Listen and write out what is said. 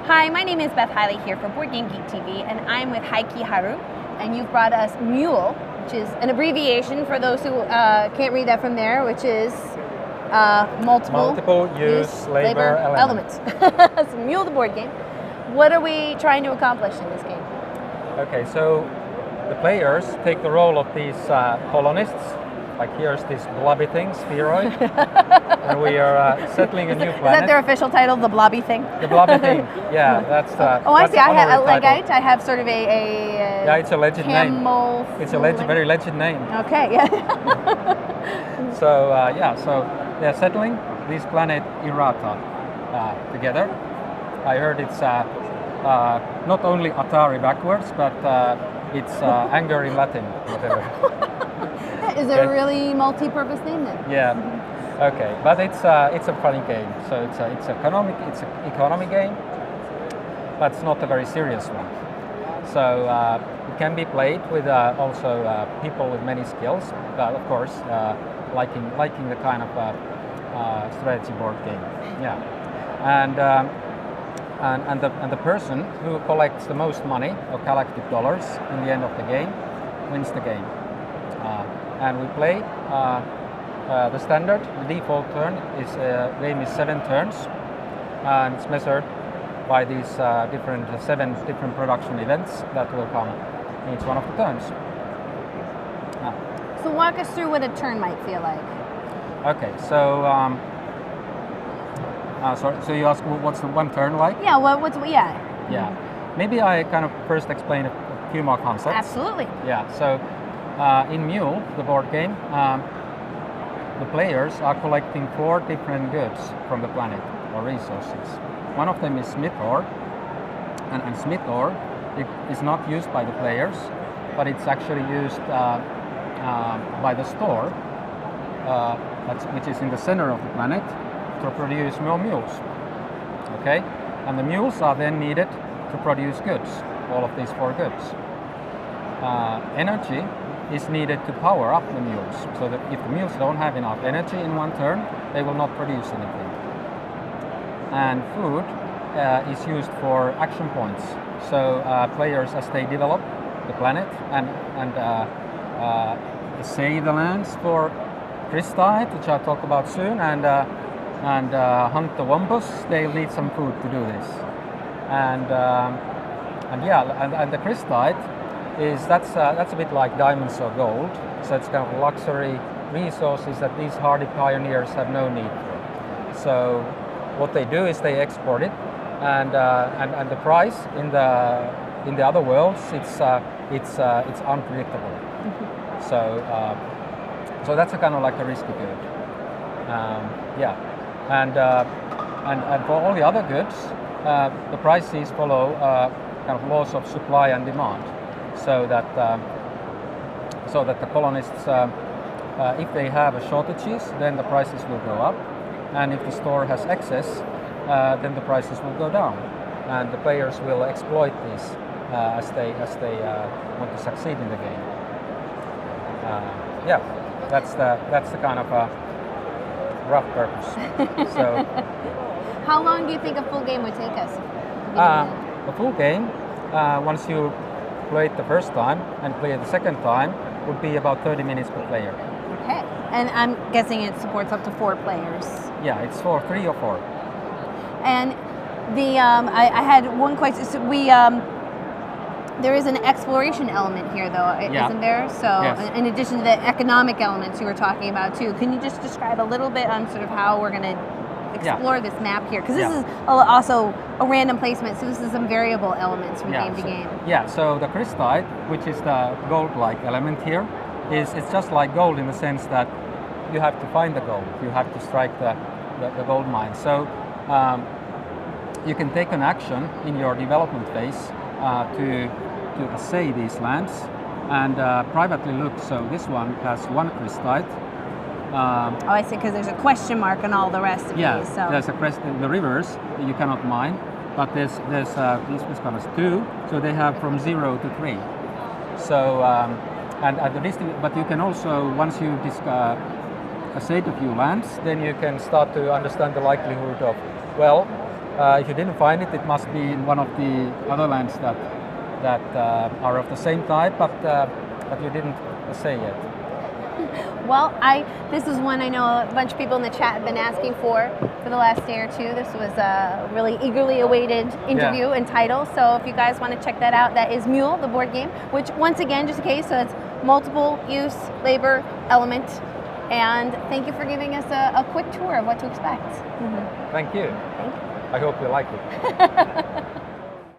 Hi, my name is Beth Hiley here for BoardGameGeek TV, and I'm with Heiki Haru, and you've brought us M.U.L.E, which is an abbreviation for those who can't read that from there, which is multiple use labor elements. So M.U.L.E, the board game. What are we trying to accomplish in this game? Okay, so the players take the role of these colonists. Like here's this blobby thing, spheroid, and we are settling a new planet. Is that their official title, the blobby thing? The blobby thing, yeah, that's. Oh, I see. I have sort of a yeah, it's a legend name. It's a very legend name. Okay, yeah. So so they're settling this planet Irata together. I heard it's not only Atari backwards, but it's anger in Latin, whatever. Is it a really multi-purpose name then? Yeah. Okay, but it's a funny game. So it's an economy game, but it's not a very serious one. So it can be played with also people with many skills, but of course liking the kind of strategy board game. Yeah, and the person who collects the most money or collected dollars in the end of the game wins the game. And we play the standard. The default game is 7 turns, and it's measured by these seven different production events that will come in each one of the turns. So walk us through what a turn might feel like. Okay, so so you ask what's the one turn like? Yeah, yeah. Yeah, maybe I kind of first explain a few more concepts. Absolutely. Yeah, so in M.U.L.E, the board game, the players are collecting 4 different goods from the planet or resources. One of them is smith ore, and smith ore it is not used by the players, but it's actually used by the store, which is in the center of the planet, to produce more mules. Okay, and the mules are then needed to produce goods, all of these 4 goods. Energy is needed to power up the mules, so that if the mules don't have enough energy in one turn, they will not produce anything. And food is used for action points. So players, as they develop the planet and save the lands for crystite, which I'll talk about soon, and hunt the wampus, they'll need some food to do this. And the crystite that's a bit like diamonds or gold. So it's kind of luxury resources that these hardy pioneers have no need for. So what they do is they export it, and the price in the other worlds it's unpredictable. So that's a kind of like a risky good. And for all the other goods, the prices follow kind of laws of supply and demand. So that the colonists, if they have shortages, then the prices will go up, and if the store has excess, then the prices will go down, and the players will exploit this as they want to succeed in the game. That's the kind of rough purpose. So, how long do you think a full game would take us? A full game, once you play it the first time and play it the second time, would be about 30 minutes per player. Okay, and I'm guessing it supports up to 4 players. Yeah, it's 3 or 4. And the I had one question. So there is an exploration element here, though, isn't there? So yes. In addition to the economic elements you were talking about too, can you just describe a little bit on sort of how we're going to explore this map here? Because this is also a random placement, so this is some variable elements from game to game. Yeah, so the crystite, which is the gold-like element here, it's just like gold in the sense that you have to find the gold, you have to strike the gold mine. So you can take an action in your development phase to assay these lands and privately look. So this one has 1 crystite. I see, because there's a question mark on all the rest of these. So. There's a question. The rivers you cannot mine, but there's these one is 2, so they have from 0 to 3. So but you can also, once you assayed a few lands, then you can start to understand the likelihood of, well, If you didn't find it, it must be in one of the other lands that are of the same type, but you didn't say yet. Well, this is one I know a bunch of people in the chat have been asking for the last day or two. This was a really eagerly awaited interview and title. So if you guys want to check that out, that is M.U.L.E, the board game, which once again, just in case, so it's multiple use labor element. And thank you for giving us a quick tour of what to expect. Thank you. Thank you. I hope you like it.